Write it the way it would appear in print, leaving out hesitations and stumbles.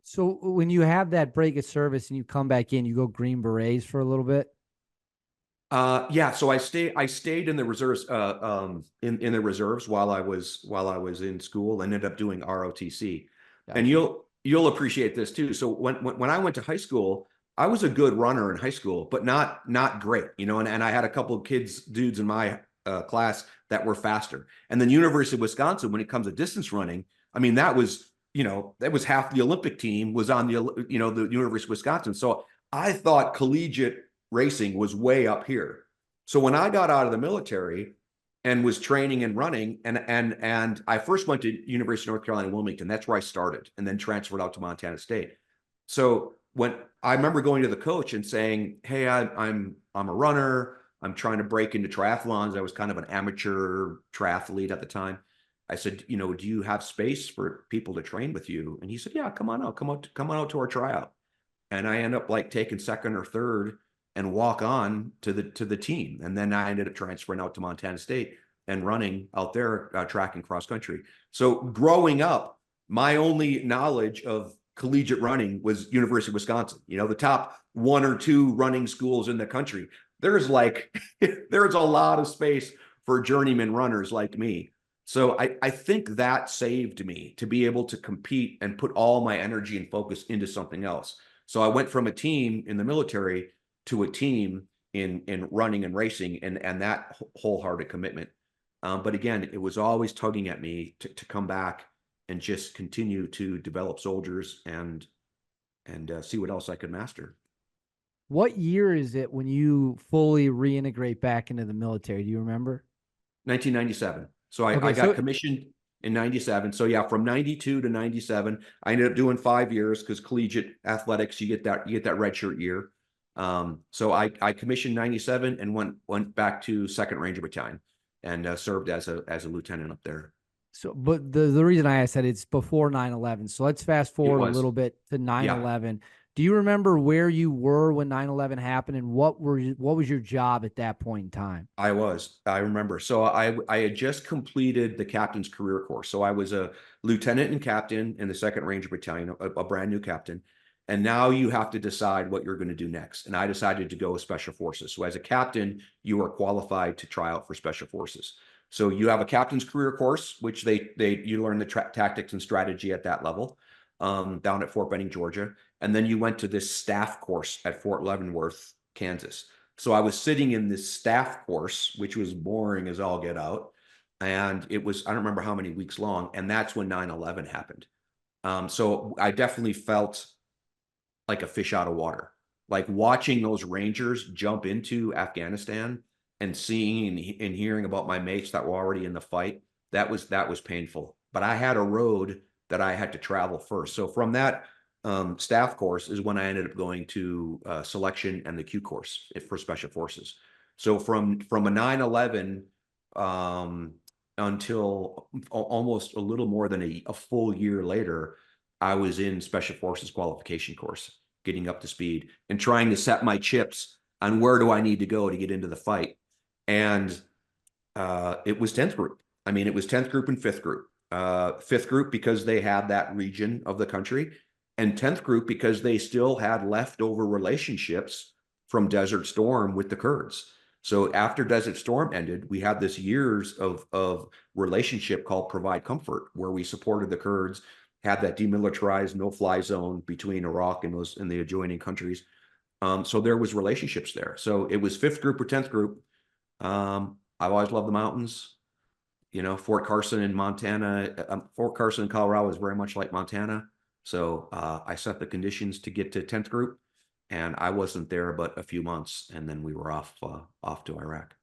So when you have that break of service and you come back in, you go Green Berets for a little bit. Yeah, so I stayed in the reserves in the reserves while I was in school, and ended up doing ROTC. And Gotcha. you'll appreciate this too. So when I went to high school, I was a good runner in high school, but not great, and I had a couple of dudes in my class that were faster. And then University of Wisconsin, when it comes to distance running, I mean, that was half the Olympic team was on the University of Wisconsin. So I thought collegiate racing was way up here. So when I got out of the military and was training and running, and I first went to University of North Carolina, Wilmington. That's where I started, and then transferred out to Montana State. So when I remember going to the coach and saying, "Hey, I'm a runner. I'm trying to break into triathlons." I was kind of an amateur triathlete at the time. I said, "Do you have space for people to train with you?" And he said, "Yeah, come on out to our tryout." And I end up like taking second or third and walk on to the team. And then I ended up transferring out to Montana State and running out there, track and cross country. So growing up, my only knowledge of collegiate running was University of Wisconsin. The top one or two running schools in the country. There's like there's a lot of space for journeyman runners like me. So I think that saved me to be able to compete and put all my energy and focus into something else. So I went from a team in the military to a team in running and racing, and that wholehearted commitment. But again, it was always tugging at me to come back and just continue to develop soldiers and see what else I could master. What year is it when you fully reintegrate back into the military? Do you remember? 1997. So I Okay, got so commissioned in 97. So yeah, from 92 to 97, I ended up doing 5 years because collegiate athletics, you get that red shirt year. So I commissioned 97 and went back to Second Ranger Battalion and served as a lieutenant up there. but the reason I asked that it's before 9/11. So let's fast It forward a was, little bit to yeah. 9/11. Do you remember where you were when 9/11 happened and what was your job at that point in time? I remember. So I had just completed the captain's career course. So I was a lieutenant and captain in the Second Ranger Battalion, a brand new captain. And now you have to decide what you're going to do next. And I decided to go with Special Forces. So as a captain, you are qualified to try out for Special Forces. So you have a captain's career course, which you learn the tactics and strategy at that level, down at Fort Benning, Georgia. And then you went to this staff course at Fort Leavenworth, Kansas. So I was sitting in this staff course, which was boring as all get out. And it was, I don't remember how many weeks long. And that's when 9/11 happened. So I definitely felt like a fish out of water. Like watching those Rangers jump into Afghanistan and seeing and hearing about my mates that were already in the fight, that was painful. But I had a road that I had to travel first. So from that staff course is when I ended up going to selection and the Q course for Special Forces. So from a 9/11 until almost a little more than a full year later, I was in Special Forces qualification course, getting up to speed and trying to set my chips on where do I need to go to get into the fight. And it was 10th group. I mean, it was 10th group and 5th group. 5th group because they had that region of the country, and 10th group because they still had leftover relationships from Desert Storm with the Kurds. So after Desert Storm ended, we had this years of relationship called Provide Comfort, where we supported the Kurds, had that demilitarized no-fly zone between Iraq and the adjoining countries. So there was relationships there. So it was 5th group or 10th group. I've always loved the mountains. Fort Carson in Montana, Fort Carson in Colorado is very much like Montana. So I set the conditions to get to 10th group, and I wasn't there but a few months, and then we were off to Iraq.